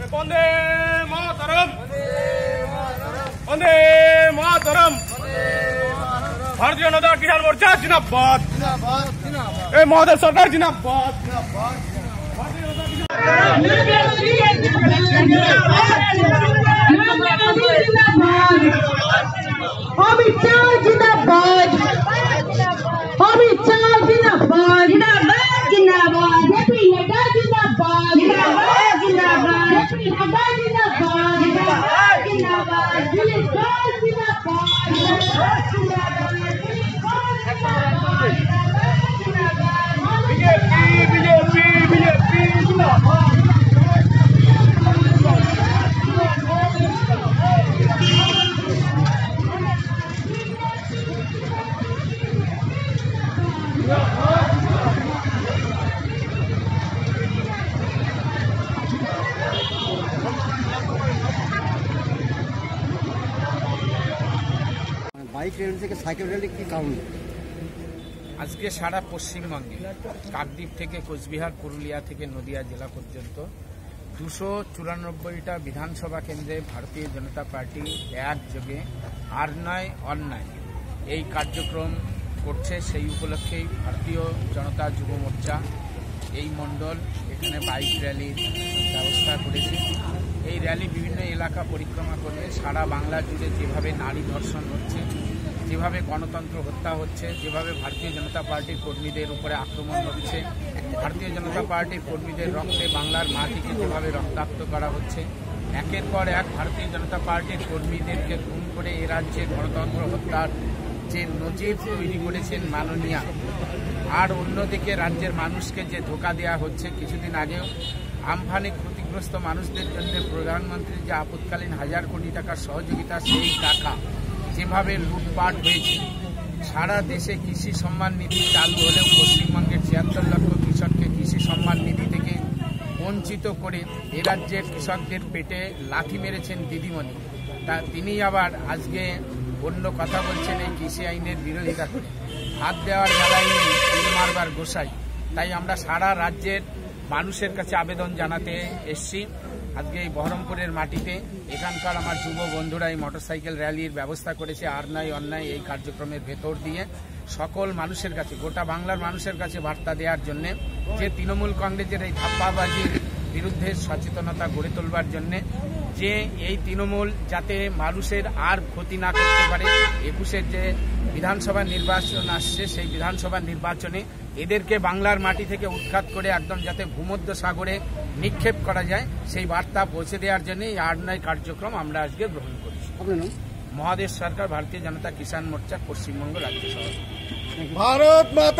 वंदे मातरम, वंदे मातरम। भारतीय जनता किसान मोर्चा जिंदाबाद, महोदय सरकार जिंदाबाद। अमित शाह जिंदाबाद, अमित शाह जिंदाबाद, जिंदाबाद जिंदाबाद, जेपी नड्डा जिंदाबाद, जिंदाबाद जिंदाबाद, जेपी नड्डा जिंदाबाद, जिंदाबाद जिंदाबाद, दिलीप घोष जिंदाबाद, जिंदाबाद जिंदाबाद, दिलीप घोष जिंदाबाद, जिंदाबाद, बीजेपी बीजेपी बीजेपी जिंदाबाद। বাইক র্যালি থেকে সাইকেল র্যালি কি কারণ? আজকে সারা পশ্চিমবঙ্গে কাকদ্বীপ থেকে কোচবিহার, পুরুলিয়া থেকে নদিয়া জেলা পর্যন্ত 294টা বিধানসভা কেন্দ্রে ভারতীয় জনতা পার্টি একযোগে আর নয় অন্যায় এই কার্যক্রম করছে। সেই উপলক্ষেই ভারতীয় জনতা যুব মোর্চা এই মণ্ডল এখানে বাইক র্যালির ব্যবস্থা করেছে। এই র্যালি বিভিন্ন এলাকা পরিক্রমা করে সারা বাংলা জুড়ে যেভাবে নারী ধর্ষণ হচ্ছে, যেভাবে গণতন্ত্র হত্যা হচ্ছে, যেভাবে ভারতীয় জনতা পার্টির কর্মীদের উপরে আক্রমণ হচ্ছে, ভারতীয় জনতা পার্টির কর্মীদের রক্তে বাংলার মাটিকে যেভাবে রক্তাক্ত করা হচ্ছে, একের পর এক ভারতীয় জনতা পার্টির কর্মীদেরকে খুন করে এ রাজ্যে গণতন্ত্র হত্যার যে নজির তৈরি করেছেন মাননীয়া, আর অন্যদিকে রাজ্যের মানুষকে যে ধোঁকা দেওয়া হচ্ছে। কিছুদিন আগেও আমফানে ক্ষতিগ্রস্ত মানুষদের জন্য প্রধানমন্ত্রীর যে আপৎকালীন 1000 কোটি টাকার সহযোগিতা, সেই টাকা যেভাবে লুটপাট হয়েছে। সারা দেশে কৃষি সম্মান নিধি চালু হলেও পশ্চিমবঙ্গের 76 লক্ষ কৃষককে কৃষি সম্মান নিধি থেকে বঞ্চিত করে এ রাজ্যের কৃষকদের পেটে লাথি মেরেছেন দিদিমণি। তা তিনি আবার আজকে অন্য কথা বলছেন এই কৃষি আইনের বিরোধিতা করে। হাত দেওয়ার বেলায় নেই, তিল মারবার গোসাই। তাই আমরা সারা রাজ্যের মানুষের কাছে আবেদন জানাতে এসছি। আজকে এই বহরমপুরের মাটিতে এখানকার আমার যুব বন্ধুরা এই মোটরসাইকেল র্যালির ব্যবস্থা করেছে আর নয় অন্যায় এই কার্যক্রমের ভেতর দিয়ে সকল মানুষের কাছে, গোটা বাংলার মানুষের কাছে বার্তা দেওয়ার জন্য যে তৃণমূল কংগ্রেসের এই ধাপ্পাবাজির বিরুদ্ধে সচেতনতা গড়ে তোলবার জন্য, যে এই তৃণমূল যাতে মানুষের আর ক্ষতি না করতে পারে। 21-এর যে বিধানসভা নির্বাচন আসছে, সেই বিধানসভা নির্বাচনে এদেরকে বাংলার মাটি থেকে উৎখাত করে একদম যাতে ভূমধ্য সাগরে নিক্ষেপ করা যায়, সেই বার্তা পৌঁছে দেওয়ার জন্য এই আর নয় কার্যক্রম আমরা আজকে গ্রহণ করেছি। মহাদেশ সরকার, ভারতীয় জনতা কিষাণ মোর্চা, পশ্চিমবঙ্গ রাজ্য সভাপতি। भारत माता।